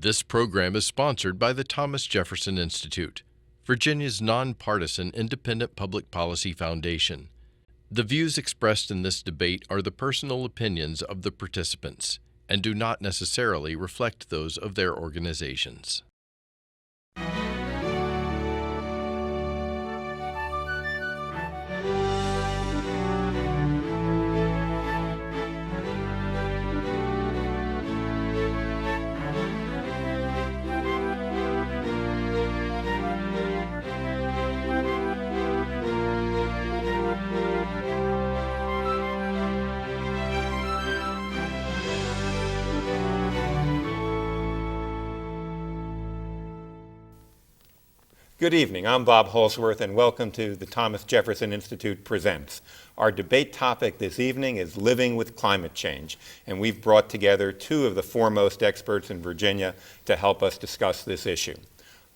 This program is sponsored by the Thomas Jefferson Institute, Virginia's nonpartisan independent public policy foundation. The views expressed in this debate are the personal opinions of the participants and do not necessarily reflect those of their organizations. Good evening. I'm Bob Holsworth, and welcome to the Thomas Jefferson Institute Presents. Our debate topic this evening is living with climate change, and we've brought together two of the foremost experts in Virginia to help us discuss this issue.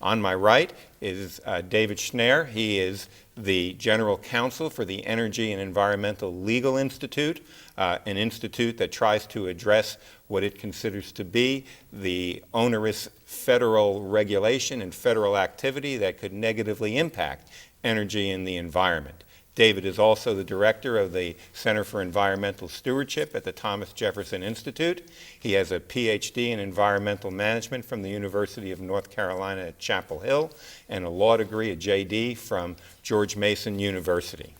On my right is David Schnare. He is the General Counsel for the Energy and Environmental Legal Institute, an institute that tries to address what it considers to be the onerous federal regulation and federal activity that could negatively impact energy and the environment. David is also the director of the Center for Environmental Stewardship at the Thomas Jefferson Institute. He has a PhD in environmental management from the University of North Carolina at Chapel Hill and a law degree, a JD, from George Mason University.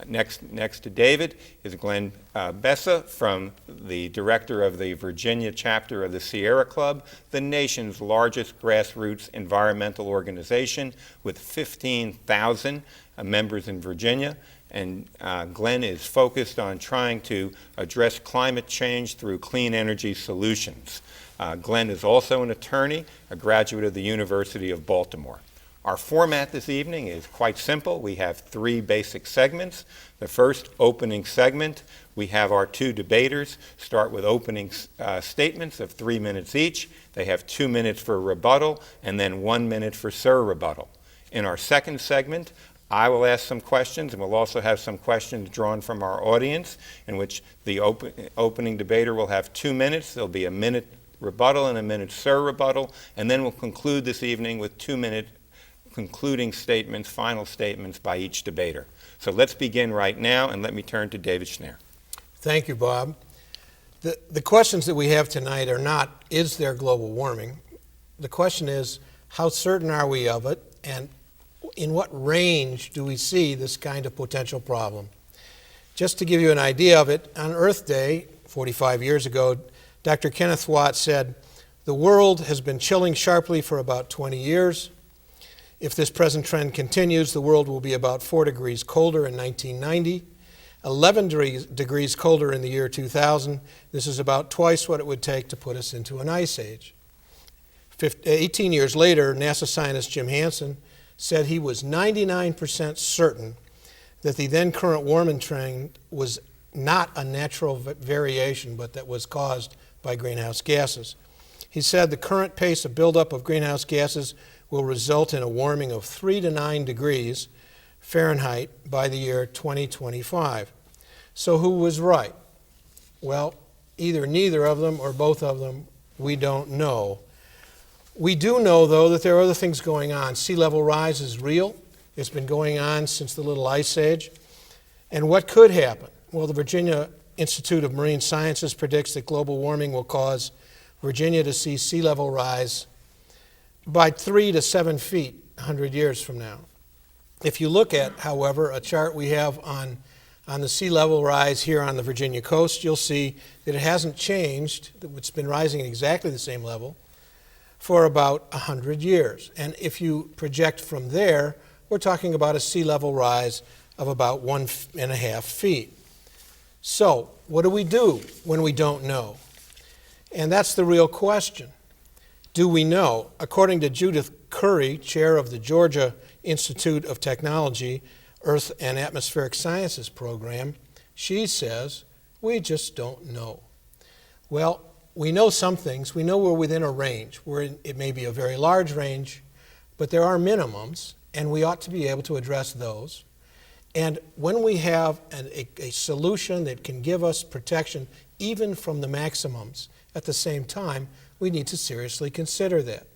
Next to David is Glen Besa, from the director of the Virginia chapter of the Sierra Club, the nation's largest grassroots environmental organization with 15,000 members in Virginia. And Glen is focused on trying to address climate change through clean energy solutions. Glen is also an attorney, a graduate of the University of Baltimore. Our format this evening is quite simple. We have three basic segments. The first opening segment, we have our two debaters start with opening statements of 3 minutes each. They have 2 minutes for rebuttal and then 1 minute for rebuttal. In our second segment, I will ask some questions, and we'll also have some questions drawn from our audience, in which the opening debater will have 2 minutes. There'll be a minute rebuttal and a minute rebuttal, and then we'll conclude this evening with 2 minute concluding statements, final statements by each debater. So let's begin right now, and let me turn to David Schnare. Thank you, Bob. The questions that we have tonight are not, is there global warming? The question is, how certain are we of it, and in what range do we see this kind of potential problem? Just to give you an idea of it, on Earth Day, 45 years ago, Dr. Kenneth Watt said, "The world has been chilling sharply for about 20 years. If this present trend continues, the world will be about 4 degrees colder in 1990, 11 degrees colder in the year 2000. This is about twice what it would take to put us into an ice age." 18 years later, NASA scientist Jim Hansen said he was 99% certain that the then current warming trend was not a natural variation, but that was caused by greenhouse gases. He said the current pace of buildup of greenhouse gases will result in a warming of 3 to 9 degrees Fahrenheit by the year 2025. So who was right? Well, either neither of them or both of them, we don't know. We do know, though, that there are other things going on. Sea level rise is real. It's been going on since the Little Ice Age. And what could happen? Well, the Virginia Institute of Marine Sciences predicts that global warming will cause Virginia to see sea level rise by 3 to 7 feet 100 years from now. If you look at, however, a chart we have on the sea level rise here on the Virginia coast, you'll see that it hasn't changed. It's been rising at exactly the same level for about 100 years. And if you project from there, we're talking about a sea level rise of about 1.5 feet. So what do we do when we don't know? And that's the real question. Do we know? According to Judith Curry, chair of the Georgia Institute of Technology Earth and Atmospheric Sciences program, she says, we just don't know. Well, we know some things. We know we're within a range. It may be a very large range, but there are minimums, and we ought to be able to address those. And when we have a solution that can give us protection even from the maximums, At the same time, we need to seriously consider that.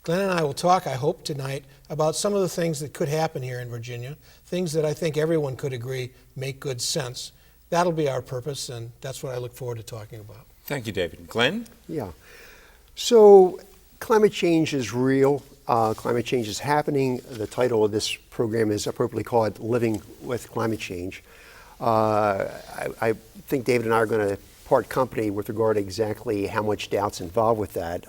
Glen and I will talk, I hope, tonight about some of the things that could happen here in Virginia, things that I think everyone could agree make good sense. That'll be our purpose, and that's what I look forward to talking about. Thank you, David. Glen? Yeah. So climate change is real. Climate change is happening. The title of this program is appropriately called Living with Climate Change. I think David and I are going to part company with regard to exactly how much doubt's involved with that.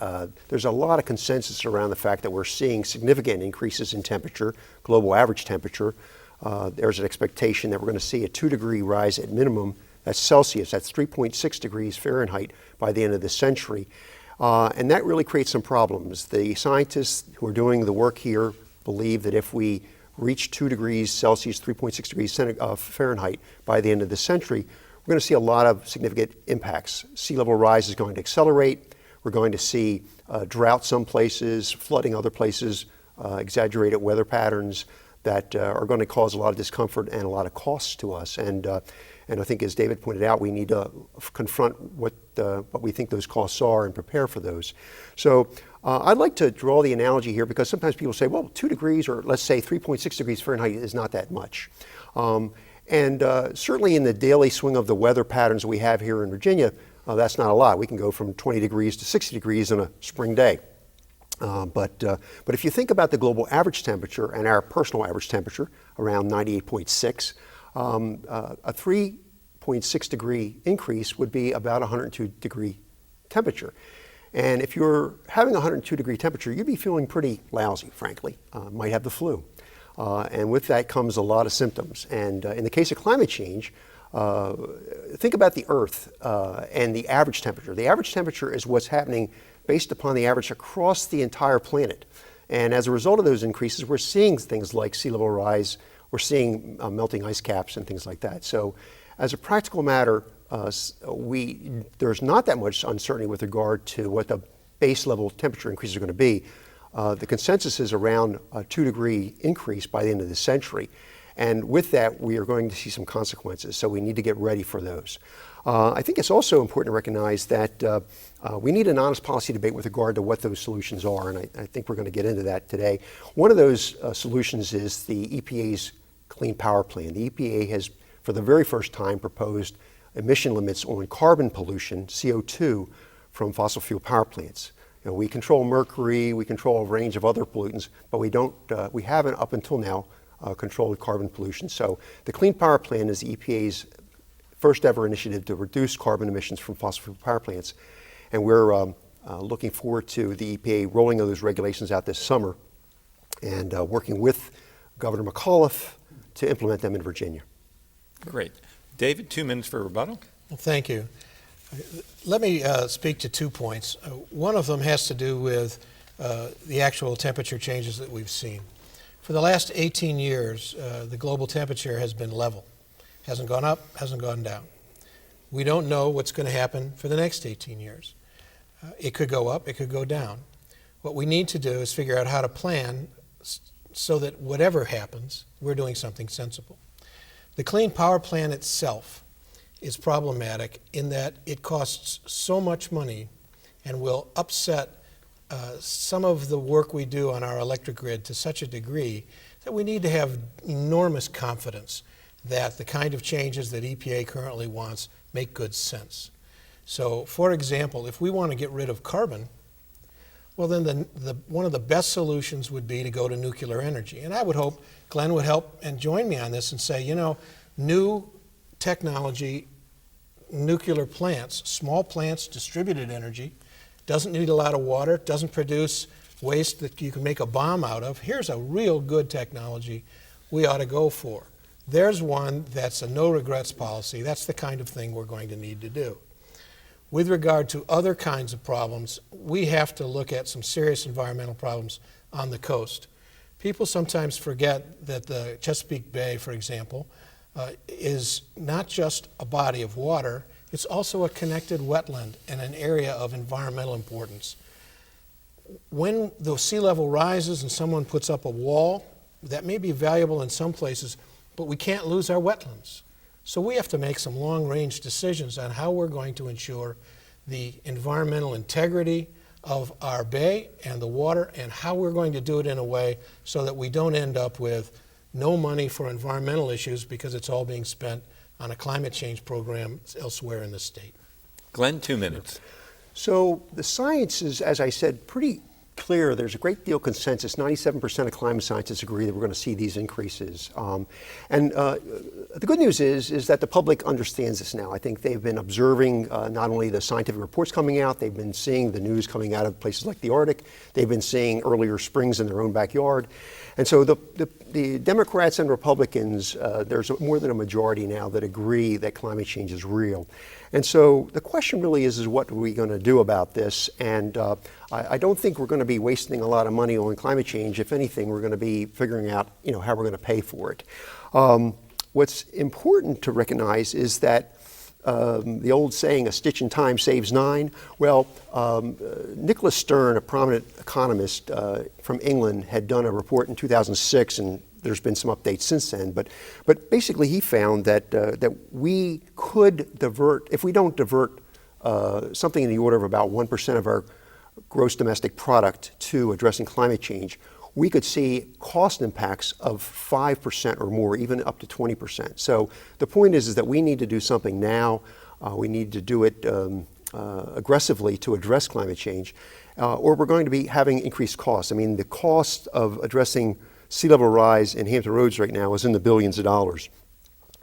There's a lot of consensus around the fact that we're seeing significant increases in temperature, global average temperature. There's an expectation that we're going to see a 2-degree rise at minimum. That's Celsius. That's 3.6 degrees Fahrenheit by the end of the century. And that really creates some problems. The scientists who are doing the work here believe that if we reach 2 degrees Celsius, 3.6 degrees Fahrenheit by the end of the century, we're going to see a lot of significant impacts. Sea level rise is going to accelerate. We're going to see drought some places, flooding other places, exaggerated weather patterns that are going to cause a lot of discomfort and a lot of costs to us. And I think, as David pointed out, we need to confront what we think those costs are and prepare for those. So I'd like to draw the analogy here because sometimes people say, well, 2 degrees or let's say 3.6 degrees Fahrenheit is not that much. And certainly in the daily swing of the weather patterns we have here in Virginia, that's not a lot. We can go from 20 degrees to 60 degrees on a spring day. But if you think about the global average temperature and our personal average temperature, around 98.6, a 3.6 degree increase would be about 102 degree temperature. And if you're having 102 degree temperature, you'd be feeling pretty lousy, frankly. Might have the flu. And with that comes a lot of symptoms. And in the case of climate change, think about the Earth and the average temperature. The average temperature is what's happening based upon the average across the entire planet. And as a result of those increases, we're seeing things like sea level rise, we're seeing melting ice caps and things like that. So as a practical matter, there's not that much uncertainty with regard to what the base level temperature increases are going to be. The consensus is around a 2-degree increase by the end of the century. And with that, we are going to see some consequences, so we need to get ready for those. I think it's also important to recognize that we need an honest policy debate with regard to what those solutions are, and I think we're going to get into that today. One of those solutions is the EPA's Clean Power Plan. The EPA has, for the very first time, proposed emission limits on carbon pollution, CO2, from fossil fuel power plants. You know, we control mercury, we control a range of other pollutants, but we haven't up until now controlled carbon pollution. So the Clean Power Plan is the EPA's first ever initiative to reduce carbon emissions from fossil fuel power plants. And we're looking forward to the EPA rolling those regulations out this summer and working with Governor McAuliffe to implement them in Virginia. Great. David, 2 minutes for rebuttal. Well, thank you. Let me speak to 2 points. One of them has to do with the actual temperature changes that we've seen. For the last 18 years, the global temperature has been level. Hasn't gone up, hasn't gone down. We don't know what's going to happen for the next 18 years. It could go up, it could go down. What we need to do is figure out how to plan so that whatever happens, we're doing something sensible. The Clean Power Plan itself is problematic in that it costs so much money and will upset some of the work we do on our electric grid to such a degree that we need to have enormous confidence that the kind of changes that EPA currently wants make good sense. So, for example, if we want to get rid of carbon, well then one of the best solutions would be to go to nuclear energy. And I would hope Glen would help and join me on this and say, you know, new technology, nuclear plants, small plants, distributed energy, doesn't need a lot of water, doesn't produce waste that you can make a bomb out of. Here's a real good technology we ought to go for. There's one that's a no regrets policy. That's the kind of thing we're going to need to do. With regard to other kinds of problems, we have to look at some serious environmental problems on the coast. People sometimes forget that the Chesapeake Bay, for example, is not just a body of water, it's also a connected wetland and an area of environmental importance. When the sea level rises and someone puts up a wall, that may be valuable in some places, but we can't lose our wetlands. So we have to make some long-range decisions on how we're going to ensure the environmental integrity of our bay and the water, and how we're going to do it in a way so that we don't end up with no money for environmental issues because it's all being spent on a climate change program elsewhere in the state. Glenn, 2 minutes. So the science is, as I said, pretty clear. There's a great deal of consensus. 97% of climate scientists agree that we're going to see these increases. The good news is that the public understands this now. I think they've been observing not only the scientific reports coming out, they've been seeing the news coming out of places like the Arctic, they've been seeing earlier springs in their own backyard. And so the Democrats and Republicans, there's more than a majority now that agree that climate change is real. And so the question really is what are we going to do about this? And I don't think we're going to be wasting a lot of money on climate change. If anything, we're going to be figuring out, how we're going to pay for it. What's important to recognize is that the old saying, a stitch in time saves nine. Well, Nicholas Stern, a prominent economist from England, had done a report in 2006, and there's been some updates since then. But basically, he found that we could divert, if we don't divert something in the order of about 1% of our gross domestic product to addressing climate change, we could see cost impacts of 5% or more, even up to 20%. So the point is that we need to do something now. We need to do it aggressively to address climate change, or we're going to be having increased costs. I mean, the cost of addressing sea level rise in Hampton Roads right now is in the billions of dollars.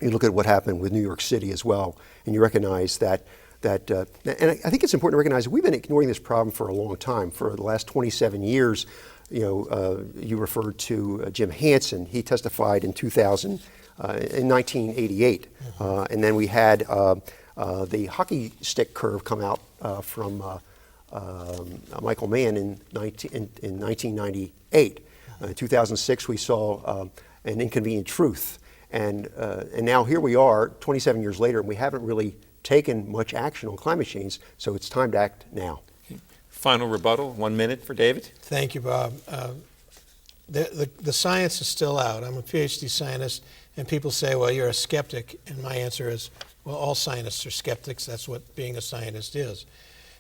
You look at what happened with New York City as well, and you recognize that and I think it's important to recognize that we've been ignoring this problem for a long time. For the last 27 years, you referred to Jim Hansen. He testified in 2000, in 1988. And then we had the hockey stick curve come out from Michael Mann in 1998. In 2006, we saw an inconvenient truth. And now here we are, 27 years later, and we haven't really taken much action on climate change, so it's time to act now. Final rebuttal, 1 minute for David. Thank you, Bob. The science is still out. I'm a PhD scientist, and people say, well, you're a skeptic, and my answer is, well, all scientists are skeptics. That's what being a scientist is.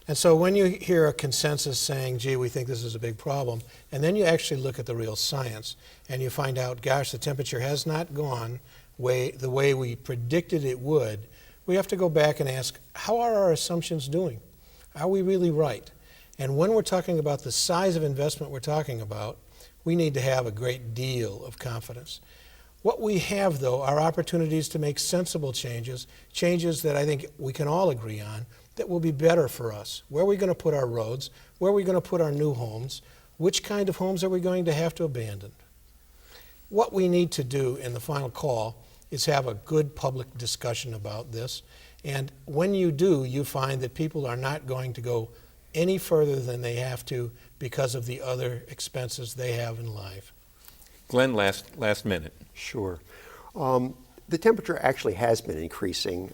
And so when you hear a consensus saying, gee, we think this is a big problem, and then you actually look at the real science, and you find out, gosh, the temperature has not gone the way we predicted it would, we have to go back and ask, how are our assumptions doing? Are we really right? And when we're talking about the size of investment we're talking about, we need to have a great deal of confidence. What we have, though, are opportunities to make sensible changes that I think we can all agree on, that will be better for us. Where are we going to put our roads? Where are we going to put our new homes? Which kind of homes are we going to have to abandon? What we need to do in the final call is have a good public discussion about this. And when you do, you find that people are not going to go any further than they have to because of the other expenses they have in life. Glenn, last minute. Sure. The temperature actually has been increasing.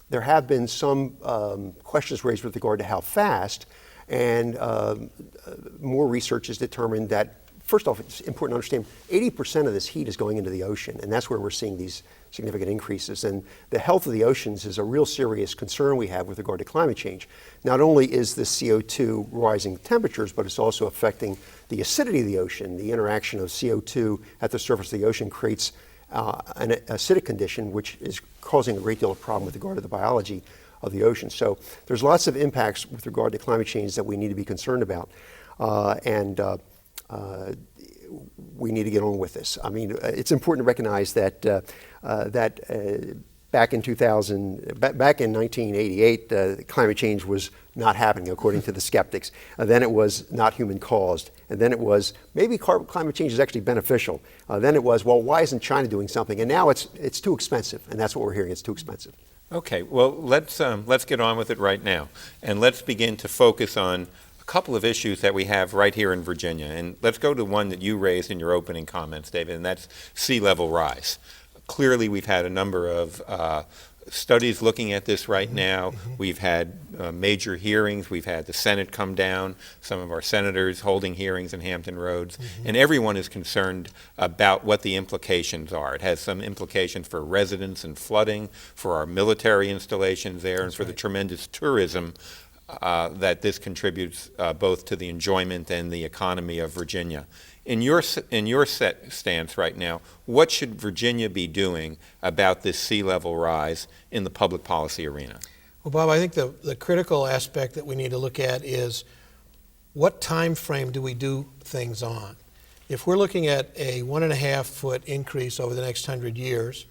There have been some questions raised with regard to how fast, and more research has determined that, first off, it's important to understand 80% of this heat is going into the ocean, and that's where we're seeing these significant increases. And the health of the oceans is a real serious concern we have with regard to climate change. Not only is the CO2 rising temperatures, but it's also affecting the acidity of the ocean. The interaction of CO2 at the surface of the ocean creates an acidic condition, which is causing a great deal of problem with regard to the biology of the ocean. So there's lots of impacts with regard to climate change that we need to be concerned about. We need to get on with this. I mean, it's important to recognize that back in 1988, climate change was not happening according to the skeptics. Then it was not human caused. And then it was maybe climate change is actually beneficial. Then it was, well, why isn't China doing something? And now it's too expensive, and that's what we're hearing. It's too expensive. Okay, well, let's get on with it right now, and let's begin to focus on a couple of issues that we have right here in Virginia. And let's go to one that you raised in your opening comments, David, and that's sea level rise. Clearly, we've had a number of studies looking at this right now. We've had major hearings. We've had the Senate come down, some of our senators holding hearings in Hampton Roads, and everyone is concerned about what the implications are. It has some implications for residents and flooding, for our military installations there, and for the tremendous tourism that this contributes both to the enjoyment and the economy of Virginia. In your stance right now, what should Virginia be doing about this sea level rise in the public policy arena? Well, Bob, I think the critical aspect that we need to look at is what time frame do we do things on? If we're looking at a 1.5 foot increase over the next 100 years,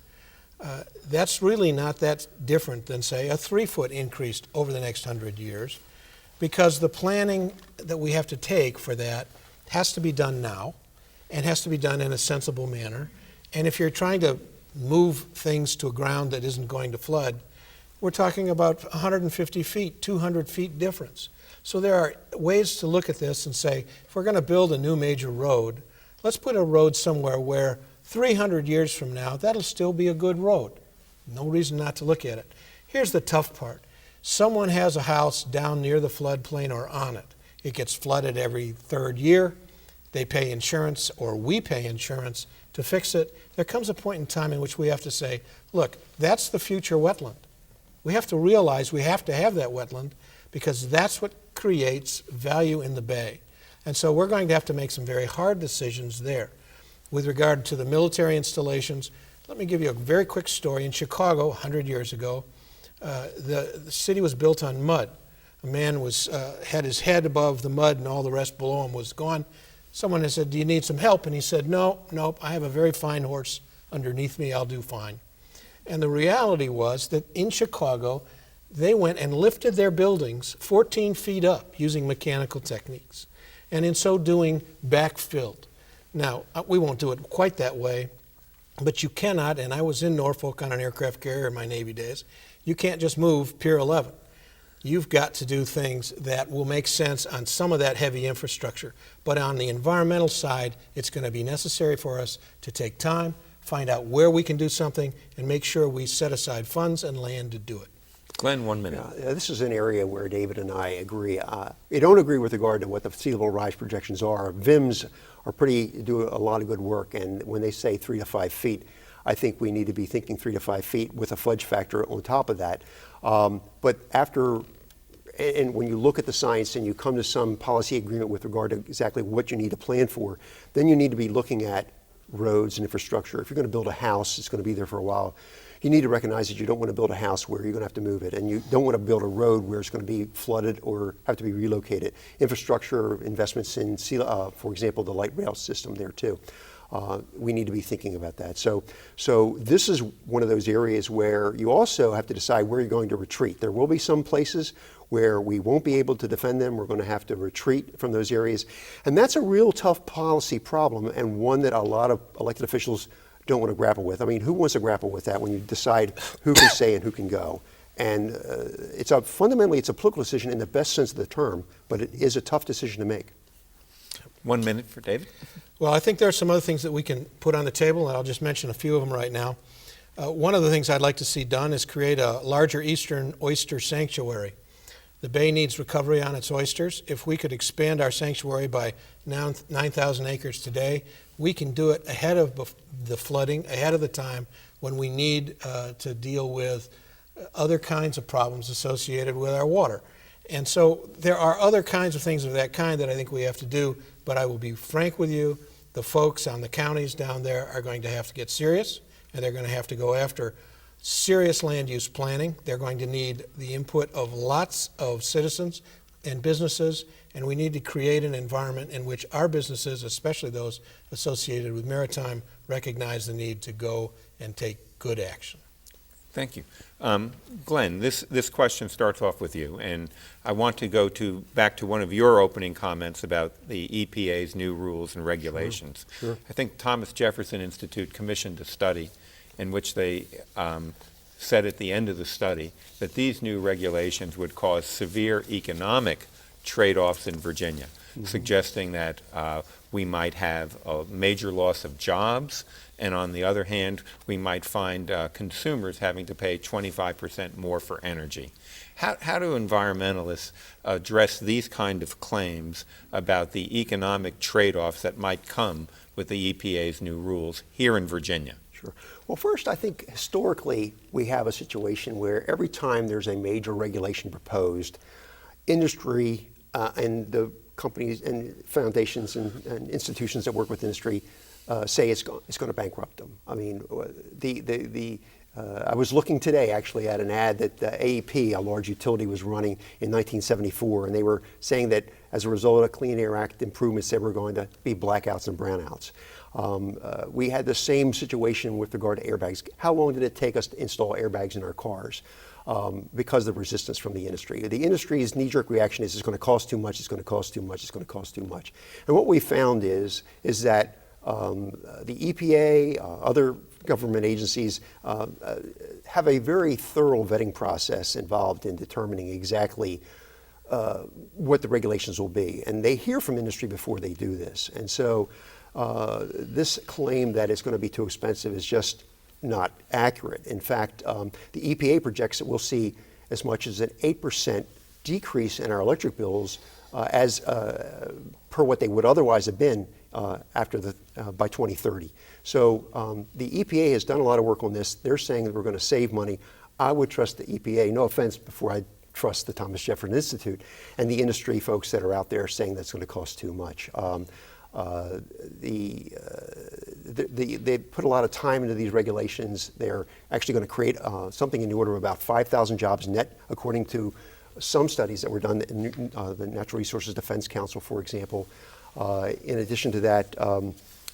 that's really not that different than, say, a 3 foot increase over the next 100 years, because the planning that we have to take for that has to be done now and has to be done in a sensible manner. And if you're trying to move things to a ground that isn't going to flood, we're talking about 150 feet, 200 feet difference. So there are ways to look at this and say, if we're going to build a new major road, let's put a road somewhere where 300 years from now, that'll still be a good road. No reason not to look at it. Here's the tough part. Someone has a house down near the floodplain or on it. It gets flooded every 3rd year. They pay insurance, or we pay insurance to fix it. There comes a point in time in which we have to say, look, that's the future wetland. We have to realize we have to have that wetland because that's what creates value in the bay. And so we're going to have to make some very hard decisions there. With regard to the military installations, let me give you a very quick story. In Chicago, 100 years ago, the city was built on mud. A man had his head above the mud and all the rest below him was gone. Someone had said, do you need some help? And he said, nope, I have a very fine horse underneath me, I'll do fine. And the reality was that in Chicago, they went and lifted their buildings 14 feet up using mechanical techniques, and in so doing, backfilled. Now, we won't do it quite that way, but you cannot, and I was in Norfolk on an aircraft carrier in my Navy days, you can't just move Pier 11. You've got to do things that will make sense on some of that heavy infrastructure. But on the environmental side, it's going to be necessary for us to take time, find out where we can do something, and make sure we set aside funds and land to do it. Glenn, 1 minute. This is an area where David and I agree. We don't agree with regard to what the sea level rise projections are. VIMs do a lot of good work, and when they say 3 to 5 feet, I think we need to be thinking 3 to 5 feet with a fudge factor on top of that. But when you look at the science and you come to some policy agreement with regard to exactly what you need to plan for, then you need to be looking at roads and infrastructure. If you're going to build a house, it's going to be there for a while. You need to recognize that you don't want to build a house where you're going to have to move it, and you don't want to build a road where it's going to be flooded or have to be relocated. Infrastructure investments in, for example, the light rail system there too. We need to be thinking about that. So this is one of those areas where you also have to decide where you're going to retreat. There will be some places where we won't be able to defend them. We're going to have to retreat from those areas. And that's a real tough policy problem, and one that a lot of elected officials don't want to grapple with. I mean, who wants to grapple with that when you decide who can stay and who can go? And fundamentally, it's a political decision in the best sense of the term, but it is a tough decision to make. 1 minute for David. Well, I think there are some other things that we can put on the table, and I'll just mention a few of them right now. One of the things I'd like to see done is create a larger eastern oyster sanctuary. The bay needs recovery on its oysters. If we could expand our sanctuary by 9,000 acres today, we can do it ahead of the flooding, ahead of the time when we need to deal with other kinds of problems associated with our water. And so there are other kinds of things of that kind that I think we have to do, but I will be frank with you, the folks on the counties down there are going to have to get serious, and they're going to have to go after serious land use planning. They're going to need the input of lots of citizens and businesses, and we need to create an environment in which our businesses, especially those associated with maritime, recognize the need to go and take good action. Thank you. Glenn, this question starts off with you, and I want to go back to one of your opening comments about the EPA's new rules and regulations. Sure. I think Thomas Jefferson Institute commissioned a study in which they said at the end of the study that these new regulations would cause severe economic trade-offs in Virginia, suggesting that we might have a major loss of jobs, and on the other hand, we might find consumers having to pay 25% more for energy. How do environmentalists address these kind of claims about the economic trade-offs that might come with the EPA's new rules here in Virginia? Sure. Well, first, I think historically we have a situation where every time there's a major regulation proposed, industry and the companies and foundations and institutions that work with industry say it's going to bankrupt them. I mean, I was looking today actually at an ad that AEP, a large utility, was running in 1974, and they were saying that as a result of Clean Air Act improvements, there were going to be blackouts and brownouts. We had the same situation with regard to airbags. How long did it take us to install airbags in our cars? Because of the resistance from the industry. The industry's knee-jerk reaction is it's going to cost too much, it's going to cost too much, it's going to cost too much. And what we found is that the EPA, other government agencies have a very thorough vetting process involved in determining exactly what the regulations will be. And they hear from industry before they do this. And so this claim that it's going to be too expensive is just not accurate. In fact, the EPA projects that we'll see as much as an 8% decrease in our electric bills as per what they would otherwise have been by 2030. So the EPA has done a lot of work on this. They're saying that we're going to save money. I would trust the EPA, no offense, before I trust the Thomas Jefferson Institute and the industry folks that are out there saying that's going to cost too much. They put a lot of time into these regulations. They're actually going to create something in the order of about 5,000 jobs net, according to some studies that were done in the Natural Resources Defense Council, for example. In addition to that,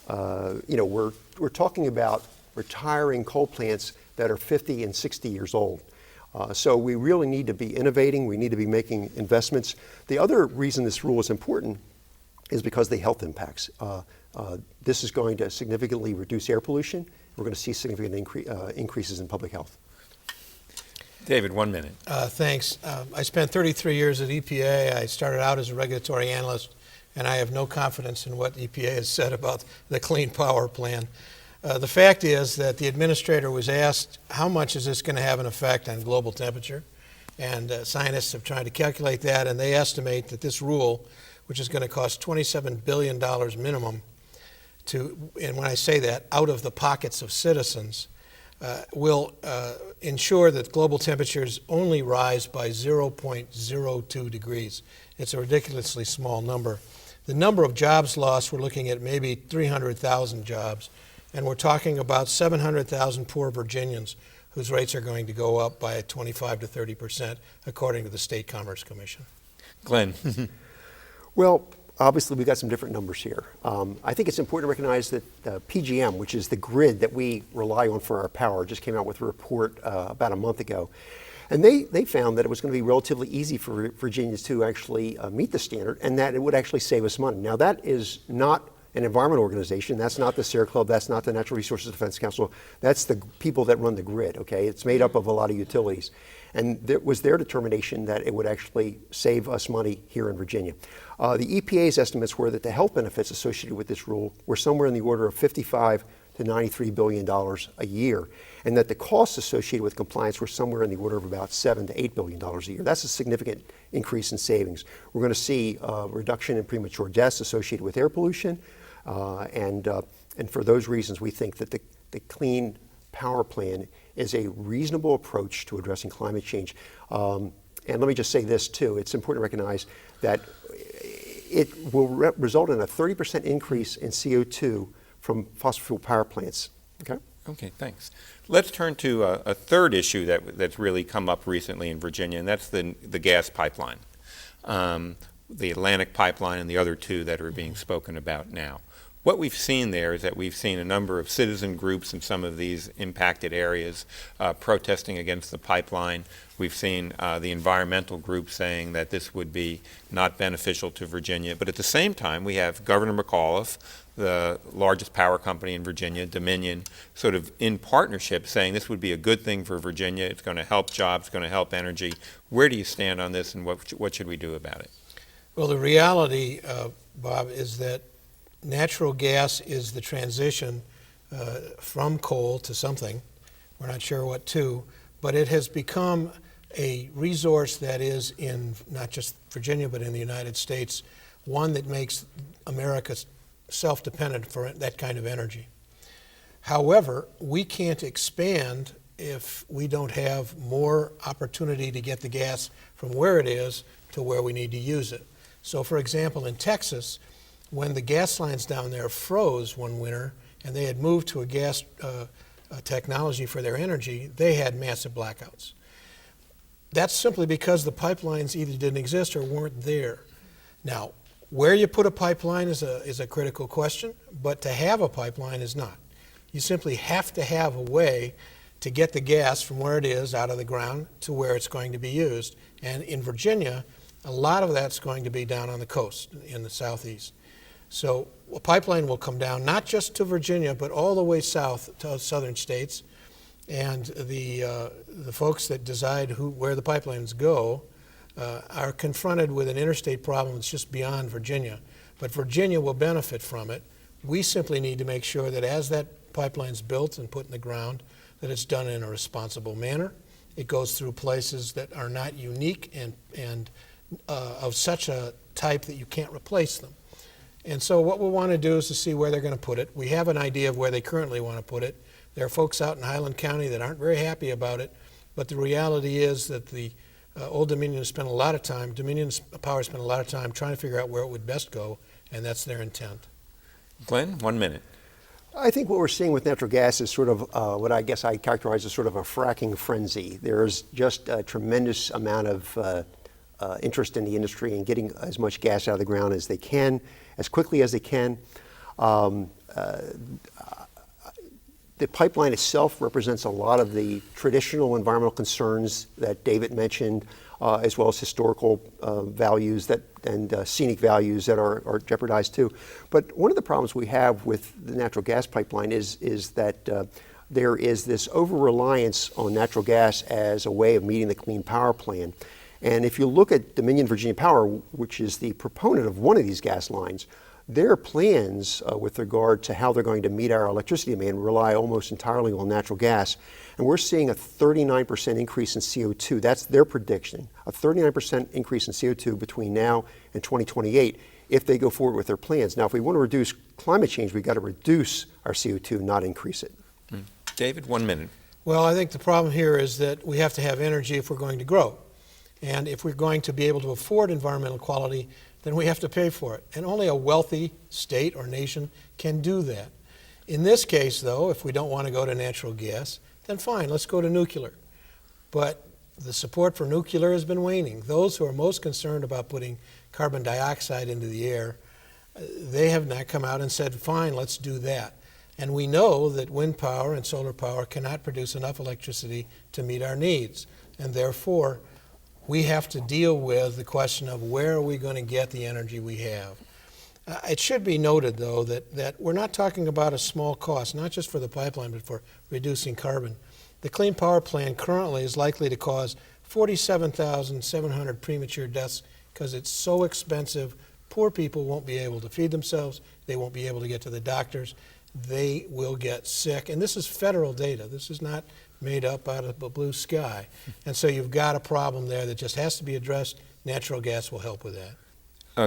we're talking about retiring coal plants that are 50 and 60 years old. So we really need to be innovating. We need to be making investments. The other reason this rule is important is because of the health impacts. This is going to significantly reduce air pollution. We're going to see significant increases in public health. David, 1 minute. Thanks. I spent 33 years at EPA. I started out as a regulatory analyst, and I have no confidence in what EPA has said about the Clean Power Plan. The fact is that the administrator was asked, how much is this going to have an effect on global temperature? And scientists have tried to calculate that, and they estimate that this rule, which is going to cost $27 billion minimum and when I say that, out of the pockets of citizens, will ensure that global temperatures only rise by 0.02 degrees. It's a ridiculously small number. The number of jobs lost, we're looking at maybe 300,000 jobs, and we're talking about 700,000 poor Virginians whose rates are going to go up by 25 to 30%, according to the State Commerce Commission. Glenn. Well, obviously we've got some different numbers here. I think it's important to recognize that PGM, which is the grid that we rely on for our power, just came out with a report about a month ago. And they found that it was going to be relatively easy for Virginians to actually meet the standard, and that it would actually save us money. Now, that is not an environmental organization. That's not the Sierra Club. That's not the Natural Resources Defense Council. That's the people that run the grid, okay? It's made up of a lot of utilities. And it was their determination that it would actually save us money here in Virginia. The EPA's estimates were that the health benefits associated with this rule were somewhere in the order of $55 to $93 billion a year, and that the costs associated with compliance were somewhere in the order of about $7 to $8 billion a year. That's a significant increase in savings. We're going to see a reduction in premature deaths associated with air pollution, and for those reasons, we think that the Clean Power Plan is a reasonable approach to addressing climate change. And let me just say this too, it's important to recognize that it will result in a 30% increase in CO2 from fossil fuel power plants. Okay? Okay, thanks. Let's turn to a third issue that's really come up recently in Virginia, and that's the gas pipeline, the Atlantic pipeline and the other two that are being spoken about now. What we've seen there is that we've seen a number of citizen groups in some of these impacted areas protesting against the pipeline. We've seen the environmental groups saying that this would be not beneficial to Virginia. But at the same time, we have Governor McAuliffe, the largest power company in Virginia, Dominion, sort of in partnership saying this would be a good thing for Virginia. It's going to help jobs, it's going to help energy. Where do you stand on this, and what should we do about it? Well, the reality, Bob, is that natural gas is the transition from coal to something. We're not sure what to, but it has become a resource that is in not just Virginia, but in the United States, one that makes America self-dependent for that kind of energy. However, we can't expand if we don't have more opportunity to get the gas from where it is to where we need to use it. So, for example, in Texas, when the gas lines down there froze one winter and they had moved to a gas technology for their energy, they had massive blackouts. That's simply because the pipelines either didn't exist or weren't there. Now, where you put a pipeline is a critical question, but to have a pipeline is not. You simply have to have a way to get the gas from where it is out of the ground to where it's going to be used. And in Virginia, a lot of that's going to be down on the coast in the southeast. So a pipeline will come down not just to Virginia, but all the way south to southern states. And the folks that decide where the pipelines go are confronted with an interstate problem that's just beyond Virginia. But Virginia will benefit from it. We simply need to make sure that as that pipeline's built and put in the ground, that it's done in a responsible manner. It goes through places that are not unique and of such a type that you can't replace them. And so what we want to do is to see where they're going to put it. We have an idea of where they currently want to put it. There are folks out in Highland County that aren't very happy about it, but the reality is that the Old Dominion has spent a lot of time, Dominion Power spent a lot of time trying to figure out where it would best go, and that's their intent. Glenn, 1 minute. I think what we're seeing with natural gas is sort of what I guess I characterize as sort of a fracking frenzy. There's just a tremendous amount of interest in the industry in getting as much gas out of the ground as they can, as quickly as they can. The pipeline itself represents a lot of the traditional environmental concerns that David mentioned, as well as historical values and scenic values that are jeopardized too. But one of the problems we have with the natural gas pipeline is that there is this over-reliance on natural gas as a way of meeting the Clean Power Plan. And if you look at Dominion Virginia Power, which is the proponent of one of these gas lines, their plans with regard to how they're going to meet our electricity demand rely almost entirely on natural gas. And we're seeing a 39% increase in CO2. That's their prediction, a 39% increase in CO2 between now and 2028 if they go forward with their plans. Now, if we want to reduce climate change, we've got to reduce our CO2, not increase it. David, 1 minute. Well, I think the problem here is that we have to have energy if we're going to grow. And if we're going to be able to afford environmental quality, then we have to pay for it. And only a wealthy state or nation can do that. In this case, though, if we don't want to go to natural gas, then fine, let's go to nuclear. But the support for nuclear has been waning. Those who are most concerned about putting carbon dioxide into the air, they have not come out and said, fine, let's do that. And we know that wind power and solar power cannot produce enough electricity to meet our needs. And therefore, we have to deal with the question of where are we going to get the energy we have. It should be noted, though, that we're not talking about a small cost, not just for the pipeline, but for reducing carbon. The Clean Power Plan currently is likely to cause 47,700 premature deaths because it's so expensive. Poor people won't be able to feed themselves. They won't be able to get to the doctors. They will get sick. And this is federal data. This is not made up out of the blue sky. And so you've got a problem there that just has to be addressed. Natural gas will help with that.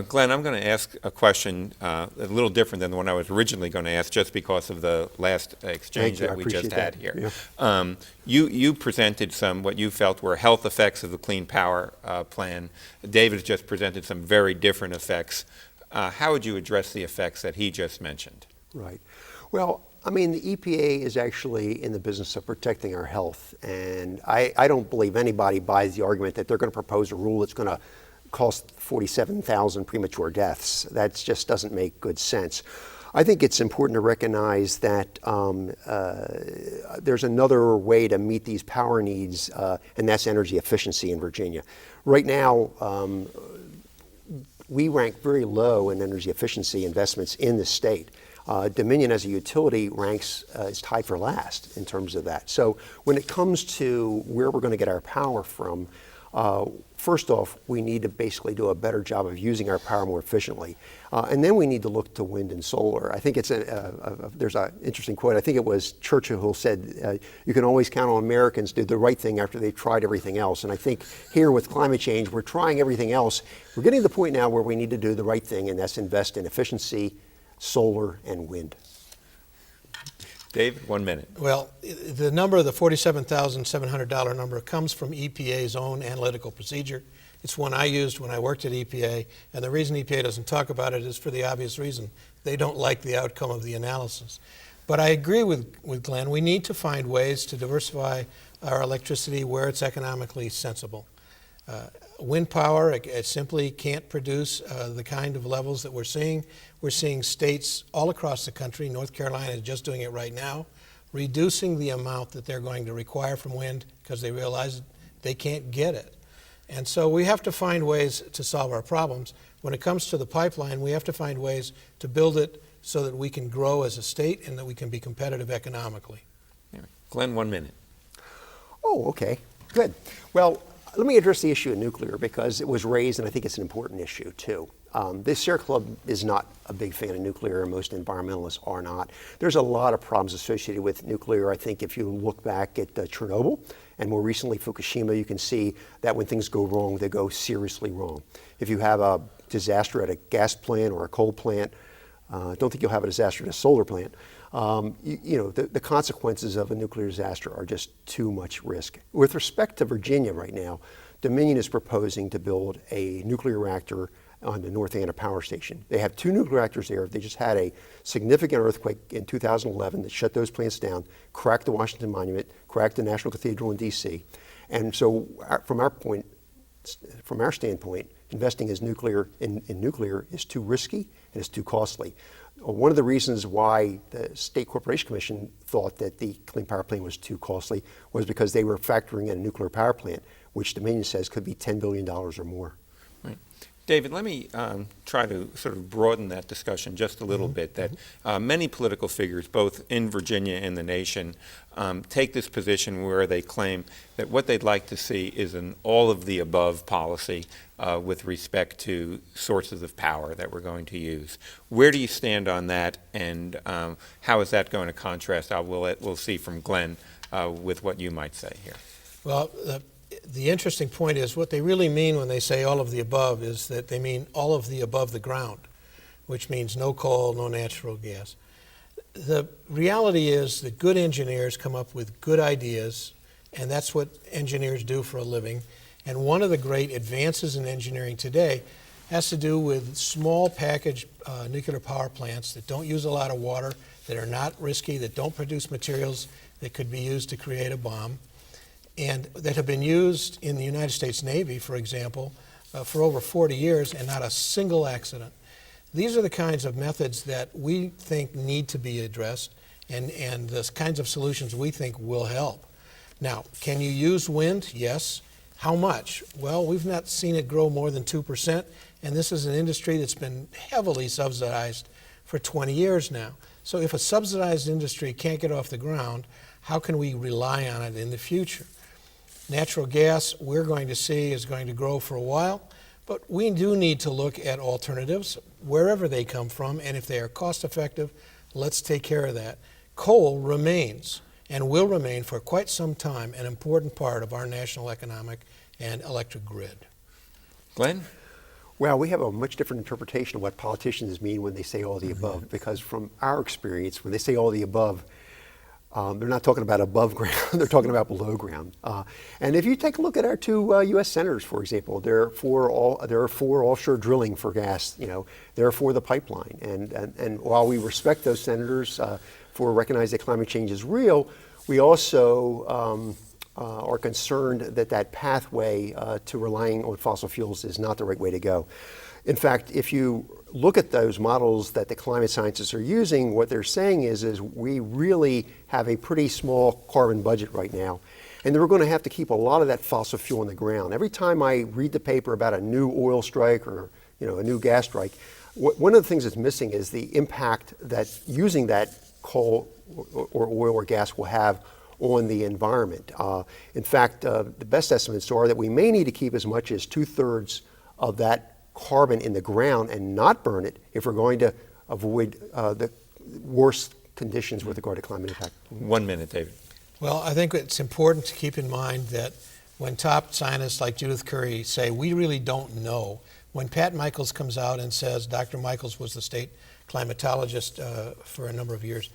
Glenn, I'm going to ask a question a little different than the one I was originally going to ask just because of the last exchange that we just had here. Yeah. You presented some what you felt were health effects of the Clean Power Plan. David just presented some very different effects. How would you address the effects that he just mentioned? Right. Well, I mean, the EPA is actually in the business of protecting our health, and I don't believe anybody buys the argument that they're going to propose a rule that's going to cost 47,000 premature deaths. That just doesn't make good sense. I think it's important to recognize that there's another way to meet these power needs, and that's energy efficiency in Virginia. Right now, we rank very low in energy efficiency investments in the state. Dominion as a utility ranks is tied for last in terms of that. So when it comes to where we're going to get our power from, first off, we need to basically do a better job of using our power more efficiently. And then we need to look to wind and solar. I think it's there's an interesting quote. I think it was Churchill who said, you can always count on Americans to do the right thing after they've tried everything else. And I think here with climate change, we're trying everything else. We're getting to the point now where we need to do the right thing, and that's invest in efficiency, solar, and wind. David, 1 minute. Well, the number, the $47,700 number, comes from EPA's own analytical procedure. It's one I used when I worked at EPA, and the reason EPA doesn't talk about it is for the obvious reason. They don't like the outcome of the analysis. But I agree with Glenn. We need to find ways to diversify our electricity where it's economically sensible. Wind power, it simply can't produce the kind of levels that we're seeing. We're seeing states all across the country, North Carolina is just doing it right now, reducing the amount that they're going to require from wind because they realize they can't get it. And so we have to find ways to solve our problems. When it comes to the pipeline, we have to find ways to build it so that we can grow as a state and that we can be competitive economically. Glenn, 1 minute. Oh, okay, good. Well, let me address the issue of nuclear because it was raised, and I think it's an important issue too. This Sierra Club is not a big fan of nuclear, and most environmentalists are not. There's a lot of problems associated with nuclear. I think if you look back at Chernobyl and more recently Fukushima, you can see that when things go wrong, they go seriously wrong. If you have a disaster at a gas plant or a coal plant, I don't think you'll have a disaster at a solar plant. The consequences of a nuclear disaster are just too much risk. With respect to Virginia right now, Dominion is proposing to build a nuclear reactor on the North Anna Power Station. They have 2 nuclear reactors there. They just had a significant earthquake in 2011 that shut those plants down, cracked the Washington Monument, cracked the National Cathedral in D.C. And so from our standpoint, investing in nuclear is too risky and it's too costly. One of the reasons why the State Corporation Commission thought that the Clean Power Plan was too costly was because they were factoring in a nuclear power plant, which Dominion says could be $10 billion or more. Right. David, let me try to sort of broaden that discussion just a little bit, that many political figures, both in Virginia and the nation, take this position where they claim that what they'd like to see is an all-of-the-above policy with respect to sources of power that we're going to use. Where do you stand on that, and how is that going to contrast? We'll see from Glen with what you might say here. Well, the interesting point is what they really mean when they say all of the above is that they mean all of the above the ground, which means no coal, no natural gas. The reality is that good engineers come up with good ideas, and that's what engineers do for a living. And one of the great advances in engineering today has to do with small package nuclear power plants that don't use a lot of water, that are not risky, that don't produce materials that could be used to create a bomb, and that have been used in the United States Navy, for example, for over 40 years and not a single accident. These are the kinds of methods that we think need to be addressed and the kinds of solutions we think will help. Now, can you use wind? Yes. How much? Well, we've not seen it grow more than 2%, and this is an industry that's been heavily subsidized for 20 years now. So if a subsidized industry can't get off the ground, how can we rely on it in the future? Natural gas, we're going to see, is going to grow for a while, but we do need to look at alternatives wherever they come from, and if they are cost effective, let's take care of that. Coal remains and will remain for quite some time an important part of our national economic and electric grid. Glenn? Well, we have a much different interpretation of what politicians mean when they say all the above, because from our experience, when they say all the above, they're not talking about above ground, they're talking about below ground. And if you take a look at our 2 U.S. senators, for example, they're for offshore drilling for gas, they're for the pipeline. And while we respect those senators for recognizing that climate change is real, we also are concerned that that pathway to relying on fossil fuels is not the right way to go. In fact, if you look at those models that the climate scientists are using, what they're saying is we really have a pretty small carbon budget right now. And we're going to have to keep a lot of that fossil fuel on the ground. Every time I read the paper about a new oil strike or a new gas strike, one of the things that's missing is the impact that using that coal or oil or gas will have on the environment. In fact, the best estimates are that we may need to keep as much as 2/3 of that carbon in the ground and not burn it if we're going to avoid the worst conditions with regard to climate impact. 1 minute, David. Well, I think it's important to keep in mind that when top scientists like Judith Curry say, we really don't know, when Pat Michaels comes out and says, Dr. Michaels was the state climatologist for a number of years,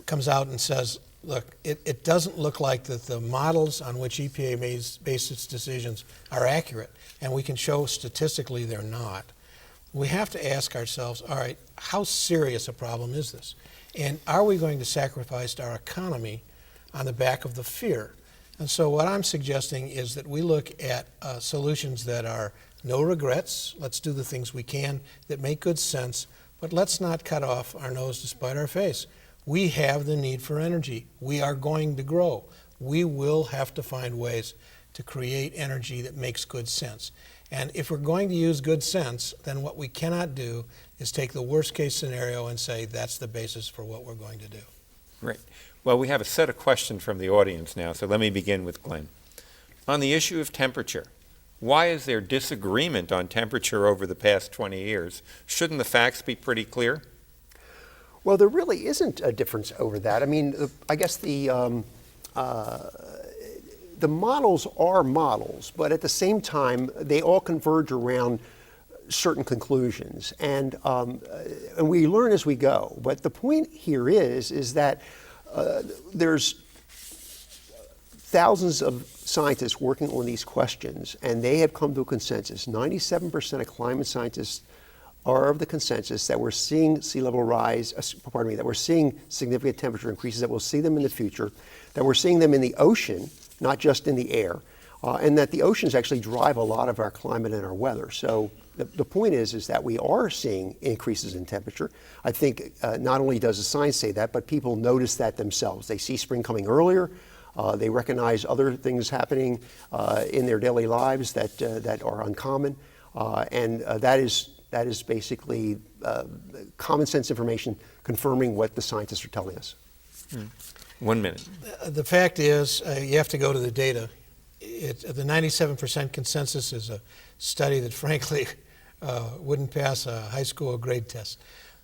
comes out and says, look, it doesn't look like that the models on which EPA base its decisions are accurate, and we can show statistically they're not. We have to ask ourselves, all right, how serious a problem is this? And are we going to sacrifice our economy on the back of the fear? And so what I'm suggesting is that we look at solutions that are no regrets. Let's do the things we can that make good sense, but let's not cut off our nose to spite our face. We have the need for energy. We are going to grow. We will have to find ways to create energy that makes good sense. And if we're going to use good sense, then what we cannot do is take the worst case scenario and say that's the basis for what we're going to do. Great. Well, we have a set of questions from the audience now, so let me begin with Glen. On the issue of temperature, why is there disagreement on temperature over the past 20 years? Shouldn't the facts be pretty clear? Well, there really isn't a difference over that. I mean, I guess the models are models, but at the same time, they all converge around certain conclusions, and we learn as we go. But the point here is that there's thousands of scientists working on these questions, and they have come to a consensus. 97% of climate scientists are of the consensus that we're seeing sea level rise, that we're seeing significant temperature increases, that we'll see them in the future, that we're seeing them in the ocean, not just in the air, and that the oceans actually drive a lot of our climate and our weather. So the point is that we are seeing increases in temperature. I think not only does the science say that, but people notice that themselves. They see spring coming earlier. They recognize other things happening in their daily lives that are uncommon, and that is basically common sense information confirming what the scientists are telling us. 1 minute. The fact is, you have to go to the data. The 97% consensus is a study that, frankly, wouldn't pass a high school grade test.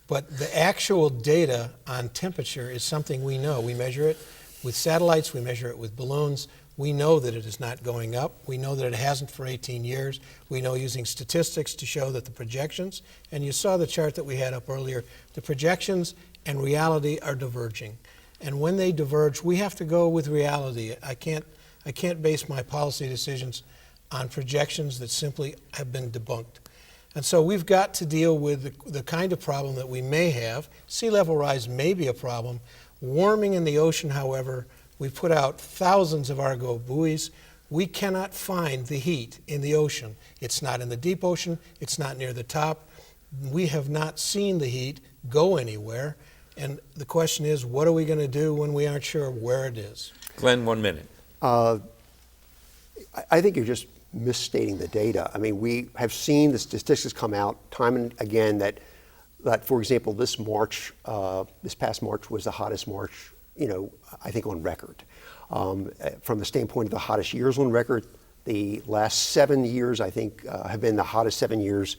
But the actual data on temperature is something we know. We measure it with satellites, we measure it with balloons. We know that it is not going up. We know that it hasn't for 18 years. We know using statistics to show that the projections, and you saw the chart that we had up earlier, the projections and reality are diverging. And when they diverge, we have to go with reality. I can't base my policy decisions on projections that simply have been debunked. And so we've got to deal with the kind of problem that we may have. Sea level rise may be a problem. Warming in the ocean, however, we put out thousands of Argo buoys. We cannot find the heat in the ocean. It's not in the deep ocean. It's not near the top. We have not seen the heat go anywhere. And the question is, what are we going to do when we aren't sure where it is? Glen, 1 minute. I think you're just misstating the data. I mean, we have seen the statistics come out time and again that for example, this past March was the hottest March, I think on record. From the standpoint of the hottest years on record, the last 7 years, I think, have been the hottest 7 years.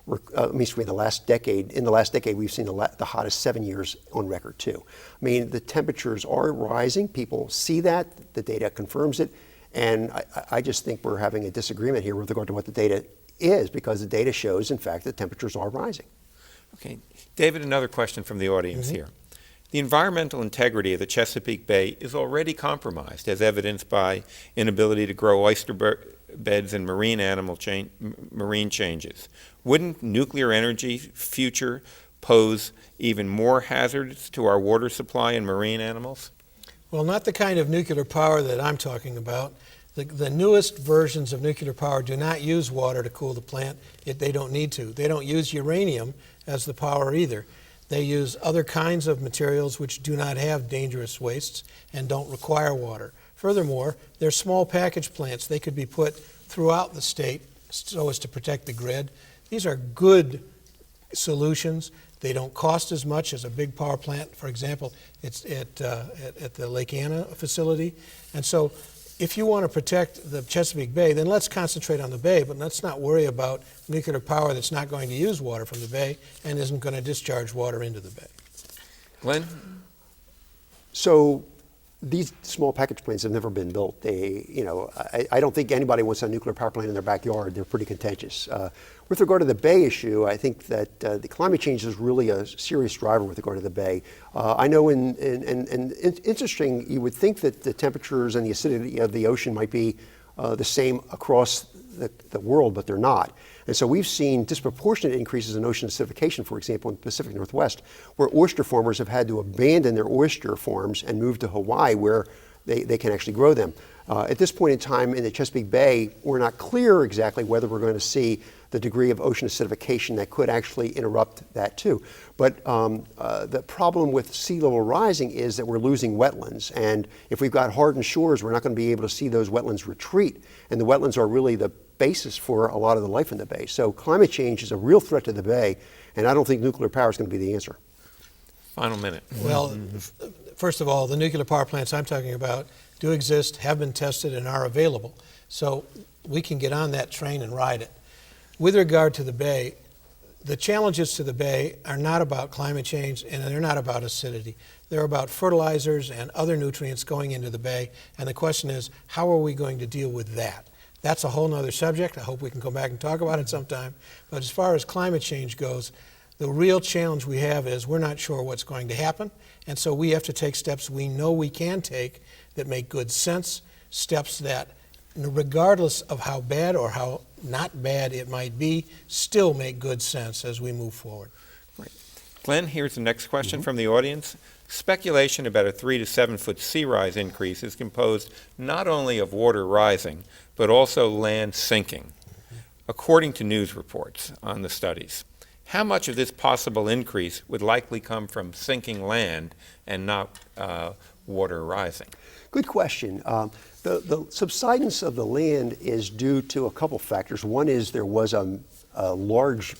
The last decade. In the last decade, we've seen the hottest 7 years on record too. I mean, the temperatures are rising. People see that. The data confirms it. And I just think we're having a disagreement here with regard to what the data is, because the data shows, in fact, that temperatures are rising. Okay. David, another question from the audience here. The environmental integrity of the Chesapeake Bay is already compromised, as evidenced by inability to grow oyster beds and marine changes. Wouldn't nuclear energy future pose even more hazards to our water supply and marine animals? Well, not the kind of nuclear power that I'm talking about. The newest versions of nuclear power do not use water to cool the plant. They don't need to. They don't use uranium as the power either. They use other kinds of materials which do not have dangerous wastes and don't require water. Furthermore, they're small package plants. They could be put throughout the state so as to protect the grid. These are good solutions. They don't cost as much as a big power plant. For example, it's at the Lake Anna facility. And so if you want to protect the Chesapeake Bay, then let's concentrate on the bay, but let's not worry about nuclear power that's not going to use water from the bay and isn't going to discharge water into the bay. Glen? So these small package plants have never been built. I don't think anybody wants a nuclear power plant in their backyard. They're pretty contentious. With regard to the Bay issue, I think that the climate change is really a serious driver with regard to the Bay. I know, interesting, you would think that the temperatures and the acidity of the ocean might be the same across the world, but they're not. And so we've seen disproportionate increases in ocean acidification, for example, in the Pacific Northwest, where oyster farmers have had to abandon their oyster farms and move to Hawaii, where they can actually grow them. At this point in time in the Chesapeake Bay, we're not clear exactly whether we're going to see the degree of ocean acidification that could actually interrupt that too. But the problem with sea level rising is that we're losing wetlands. And if we've got hardened shores, we're not going to be able to see those wetlands retreat. And the wetlands are really the basis for a lot of the life in the bay. So climate change is a real threat to the bay, and I don't think nuclear power is going to be the answer. Final minute. Well, first of all, the nuclear power plants I'm talking about do exist, have been tested, and are available. So we can get on that train and ride it. With regard to the bay, the challenges to the bay are not about climate change and they're not about acidity. They're about fertilizers and other nutrients going into the bay, and the question is, how are we going to deal with that? That's a whole nother subject. I hope we can come back and talk about it sometime. But as far as climate change goes, the real challenge we have is we're not sure what's going to happen, and so we have to take steps we know we can take that make good sense, steps that, regardless of how bad or how not bad it might be, still make good sense as we move forward. Right. Glenn, here's the next question from the audience. Speculation about a 3 to 7 foot sea rise increase is composed not only of water rising, but also land sinking, according to news reports on the studies. How much of this possible increase would likely come from sinking land and not water rising? Good question. The subsidence of the land is due to a couple factors. One is there was a large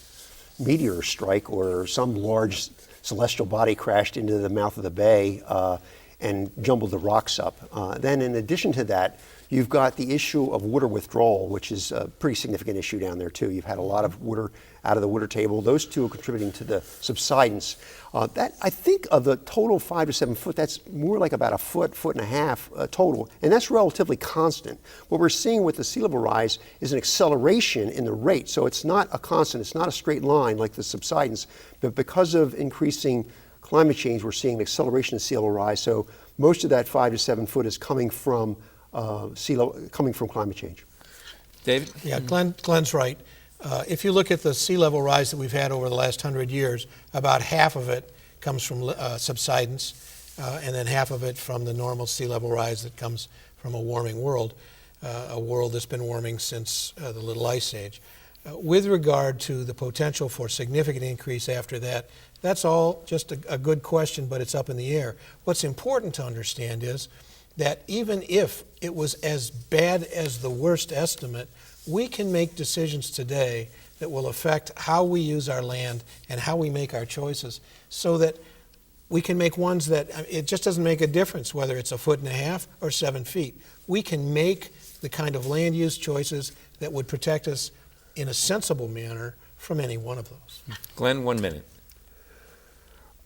meteor strike, or some large celestial body crashed into the mouth of the bay and jumbled the rocks up. Then in addition to that, you've got the issue of water withdrawal, which is a pretty significant issue down there too. You've had a lot of water out of the water table. Those two are contributing to the subsidence. That, I think, of the total 5 to 7 foot, that's more like about a foot, foot and a half total, and that's relatively constant. What we're seeing with the sea level rise is an acceleration in the rate, so it's not a constant, it's not a straight line like the subsidence, but because of increasing climate change, we're seeing an acceleration in sea level rise, so most of that 5 to 7 foot is coming from coming from climate change. David? Yeah, Glen's right. If you look at the sea level rise that we've had over the last 100 years, about half of it comes from subsidence, and then half of it from the normal sea level rise that comes from a warming world, a world that's been warming since the Little Ice Age. With regard to the potential for significant increase after that, that's all just a good question, but it's up in the air. What's important to understand is that even if it was as bad as the worst estimate, we can make decisions today that will affect how we use our land and how we make our choices, so that we can make ones that it just doesn't make a difference whether it's a foot and a half or 7 feet. We can make the kind of land use choices that would protect us in a sensible manner from any one of those. Glenn, 1 minute.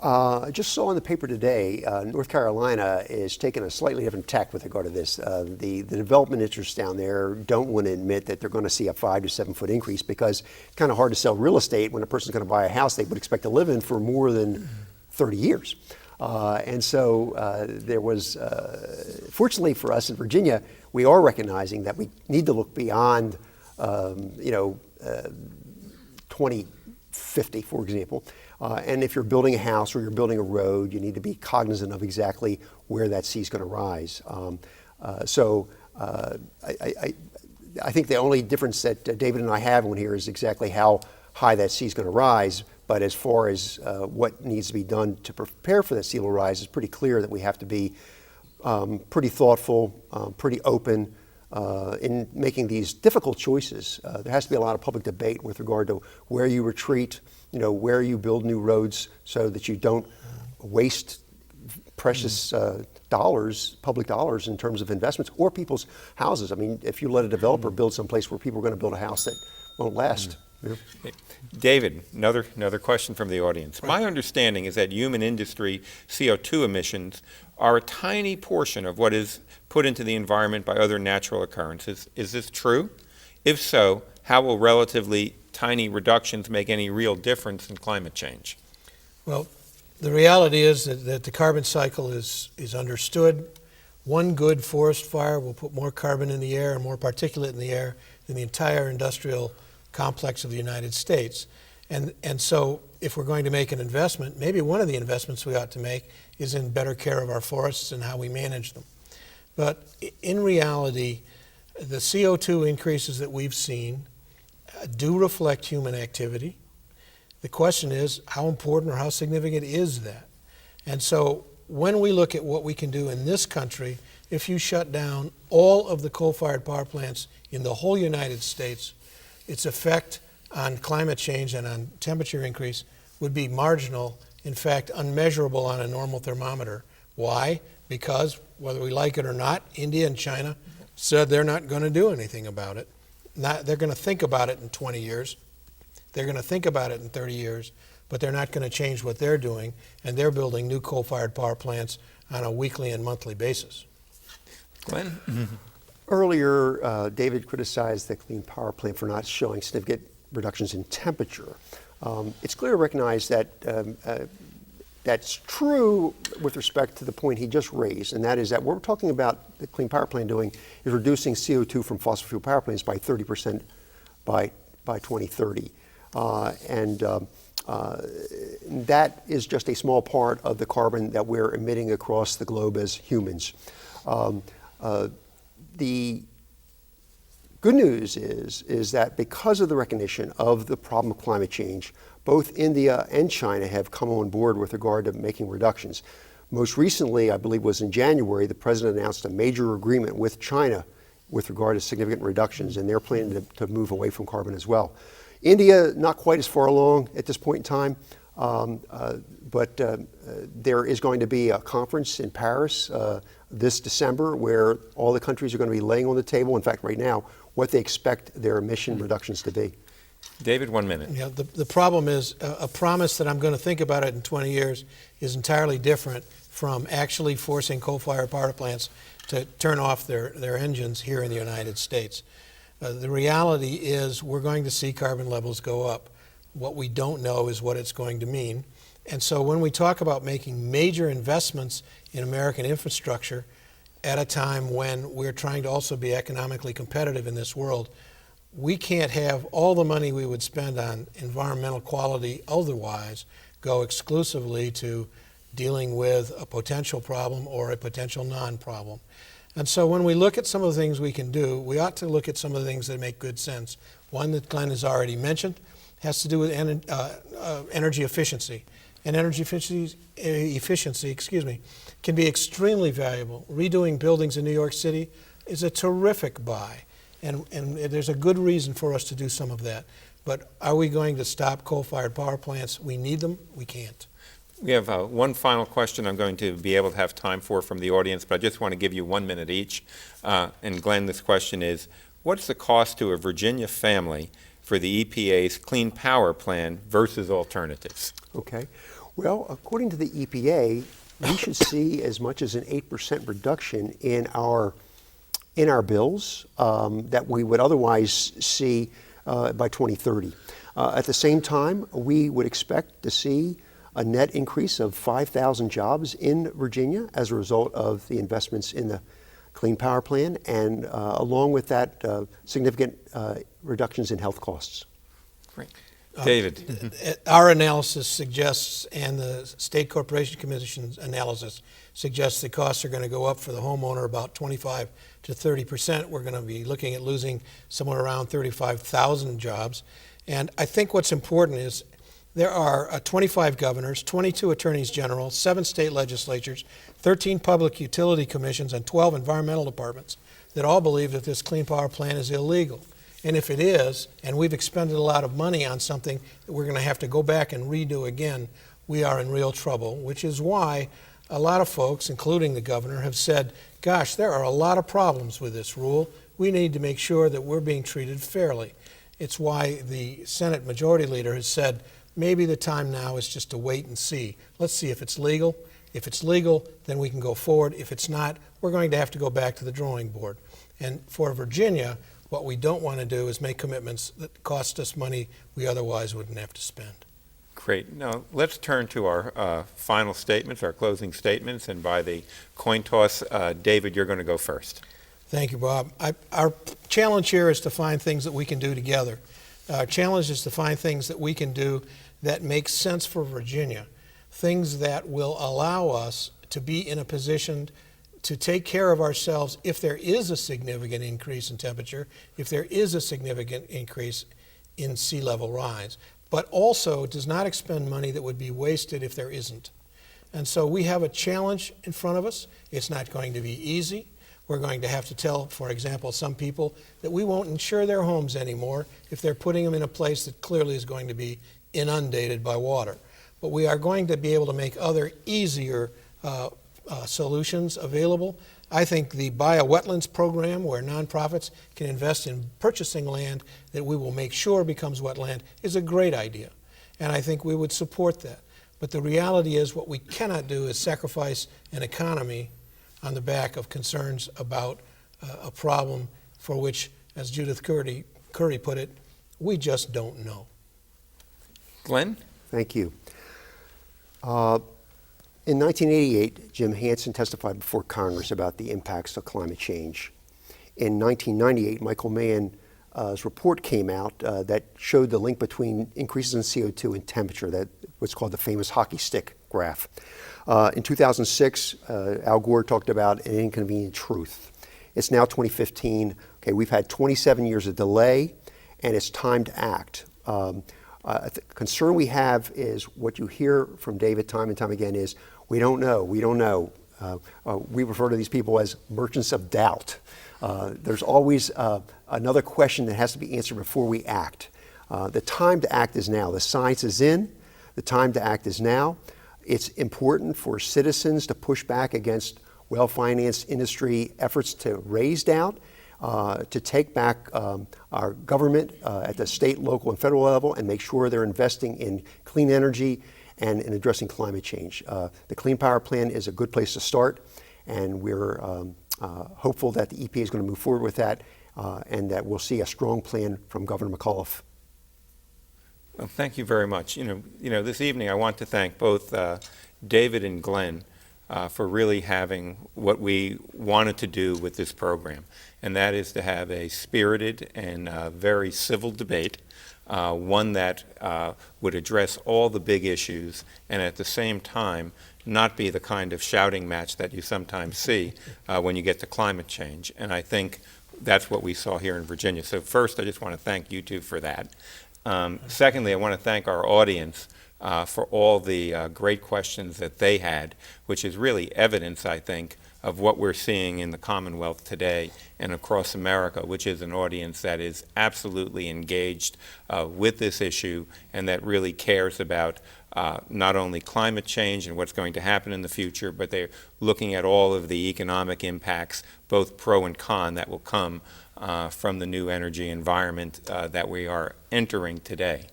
I just saw in the paper today, North Carolina is taking a slightly different tack with regard to this. The development interests down there don't want to admit that they're going to see a 5 to 7 foot increase, because it's kind of hard to sell real estate when a person's going to buy a house they would expect to live in for more than 30 years. And so there was, fortunately for us in Virginia, we are recognizing that we need to look beyond, 2050, for example. And if you're building a house or you're building a road, you need to be cognizant of exactly where that sea is going to rise. I think the only difference that David and I have on here is exactly how high that sea is going to rise. But as far as what needs to be done to prepare for that sea level rise, it's pretty clear that we have to be pretty thoughtful, pretty open, in making these difficult choices, there has to be a lot of public debate with regard to where you retreat, where you build new roads so that you don't waste precious dollars, public dollars in terms of investments or people's houses. I mean, if you let a developer build someplace where people are going to build a house that won't last. David, another question from the audience. My understanding is that human industry CO2 emissions are a tiny portion of what is put into the environment by other natural occurrences. Is this true? If so, how will relatively tiny reductions make any real difference in climate change? Well, the reality is that the carbon cycle is understood. One good forest fire will put more carbon in the air and more particulate in the air than the entire industrial complex of the United States. And so if we're going to make an investment, maybe one of the investments we ought to make is in better care of our forests and how we manage them. But in reality, the CO2 increases that we've seen do reflect human activity. The question is, how important or how significant is that? And so when we look at what we can do in this country, if you shut down all of the coal-fired power plants in the whole United States, its effect on climate change and on temperature increase would be marginal, in fact, unmeasurable on a normal thermometer. Why? Because, whether we like it or not, India and China said they're not going to do anything about it. They're going to think about it in 20 years. They're going to think about it in 30 years, but they're not going to change what they're doing, and they're building new coal-fired power plants on a weekly and monthly basis. Glenn? Earlier, David criticized the Clean Power Plan for not showing significant reductions in temperature. It's clear to recognize that that's true with respect to the point he just raised, and that is that what we're talking about the Clean Power Plan doing is reducing CO2 from fossil fuel power plants by 30% by 2030. That is just a small part of the carbon that we're emitting across the globe as humans. The good news is that because of the recognition of the problem of climate change, both India and China have come on board with regard to making reductions. Most recently, I believe was in January, the president announced a major agreement with China with regard to significant reductions, and they're planning to move away from carbon as well. India, not quite as far along at this point in time, but there is going to be a conference in Paris this December where all the countries are going to be laying on the table, in fact right now, what they expect their emission reductions to be. David, 1 minute. Yeah, the problem is a promise that I'm going to think about it in 20 years is entirely different from actually forcing coal-fired power plants to turn off their engines here in the United States. The reality is we're going to see carbon levels go up. What we don't know is what it's going to mean. And so when we talk about making major investments in American infrastructure at a time when we're trying to also be economically competitive in this world, we can't have all the money we would spend on environmental quality otherwise go exclusively to dealing with a potential problem or a potential non-problem. And so when we look at some of the things we can do, we ought to look at some of the things that make good sense. One that Glen has already mentioned has to do with energy efficiency. And energy efficiency can be extremely valuable. Redoing buildings in New York City is a terrific buy. And there's a good reason for us to do some of that. But are we going to stop coal-fired power plants? We need them. We can't. We have one final question I'm going to be able to have time for from the audience, but I just want to give you 1 minute each. And Glenn, this question is, what's the cost to a Virginia family for the EPA's Clean Power Plan versus alternatives? Okay. Well, according to the EPA, we should see as much as an 8% reduction in our bills that we would otherwise see by 2030. At the same time, we would expect to see a net increase of 5,000 jobs in Virginia as a result of the investments in the Clean Power Plan, and along with that, significant reductions in health costs. Great. David. Our analysis suggests, and the State Corporation Commission's analysis suggests, the costs are going to go up for the homeowner about 25 to 30%. We're going to be looking at losing somewhere around 35,000 jobs. And I think what's important is there are 25 governors, 22 attorneys general, 7 state legislatures, 13 public utility commissions, and 12 environmental departments that all believe that this clean power plan is illegal. And if it is, and we've expended a lot of money on something that we're going to have to go back and redo again, we are in real trouble, which is why a lot of folks, including the governor, have said, gosh, there are a lot of problems with this rule. We need to make sure that we're being treated fairly. It's why the Senate Majority Leader has said, maybe the time now is just to wait and see. Let's see if it's legal. If it's legal, then we can go forward. If it's not, we're going to have to go back to the drawing board. And for Virginia, what we don't want to do is make commitments that cost us money we otherwise wouldn't have to spend. Great. Now, let's turn to our final statements, our closing statements, and by the coin toss, David, you're going to go first. Thank you, Bob. Our challenge here is to find things that we can do together. Our challenge is to find things that we can do that make sense for Virginia, things that will allow us to be in a position to take care of ourselves if there is a significant increase in temperature, if there is a significant increase in sea level rise, but also does not expend money that would be wasted if there isn't. And so we have a challenge in front of us. It's not going to be easy. We're going to have to tell, for example, some people that we won't insure their homes anymore if they're putting them in a place that clearly is going to be inundated by water. But we are going to be able to make other easier solutions available. I think the bio-wetlands program, where nonprofits can invest in purchasing land that we will make sure becomes wetland, is a great idea. And I think we would support that. But the reality is what we cannot do is sacrifice an economy on the back of concerns about a problem for which, as Judith Curry put it, we just don't know. Glenn? Thank you. In 1988, Jim Hansen testified before Congress about the impacts of climate change. In 1998, Michael Mann's report came out that showed the link between increases in CO2 and temperature, that what's called the famous hockey stick graph. In 2006, Al Gore talked about an inconvenient truth. It's now 2015. Okay, we've had 27 years of delay, and it's time to act. The concern we have is what you hear from David time and time again is, we don't know. We refer to these people as merchants of doubt. There's always another question that has to be answered before we act. The time to act is now. The science is in. The time to act is now. It's important for citizens to push back against well-financed industry efforts to raise doubt, to take back our government at the state, local, and federal level and make sure they're investing in clean energy and in addressing climate change. The Clean Power Plan is a good place to start, and we're hopeful that the EPA is going to move forward with that and that we'll see a strong plan from Governor McAuliffe. Well, thank you very much. You know, this evening I want to thank both David and Glenn for really having what we wanted to do with this program, and that is to have a spirited and very civil debate, one that would address all the big issues and at the same time not be the kind of shouting match that you sometimes see when you get to climate change. And I think that's what we saw here in Virginia. So first, I just want to thank you two for that. Secondly, I want to thank our audience for all the great questions that they had, which is really evidence, I think, of what we're seeing in the Commonwealth today and across America, which is an audience that is absolutely engaged with this issue and that really cares about not only climate change and what's going to happen in the future, but they're looking at all of the economic impacts, both pro and con, that will come from the new energy environment that we are entering today.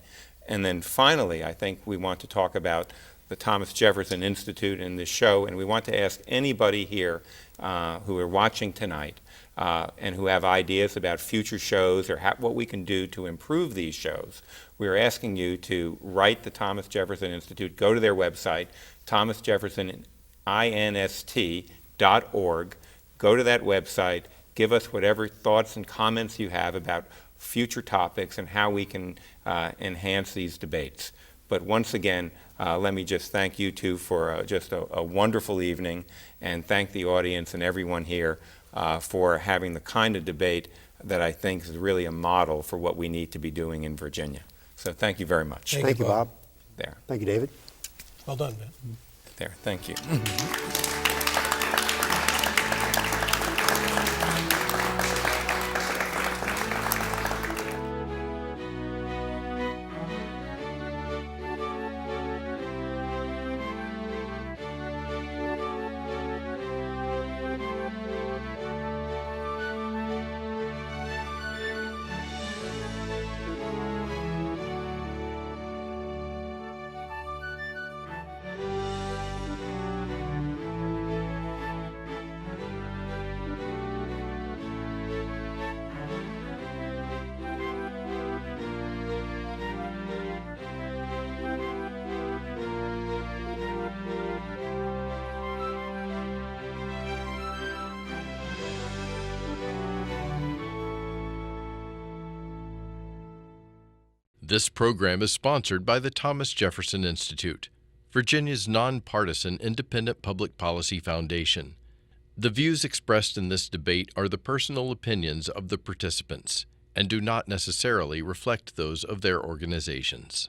And then finally, I think we want to talk about the Thomas Jefferson Institute in this show, and we want to ask anybody here who are watching tonight and who have ideas about future shows or what we can do to improve these shows. We're asking you to write the Thomas Jefferson Institute, go to their website, thomasjeffersoninst.org, go to that website, give us whatever thoughts and comments you have about future topics and how we can enhance these debates. But once again, let me just thank you two for just a wonderful evening, and thank the audience and everyone here for having the kind of debate that I think is really a model for what we need to be doing in Virginia. So thank you very much. Thank you, Bob. There. Thank you, David. Well done, man. There. Thank you. This program is sponsored by the Thomas Jefferson Institute, Virginia's nonpartisan independent public policy foundation. The views expressed in this debate are the personal opinions of the participants and do not necessarily reflect those of their organizations.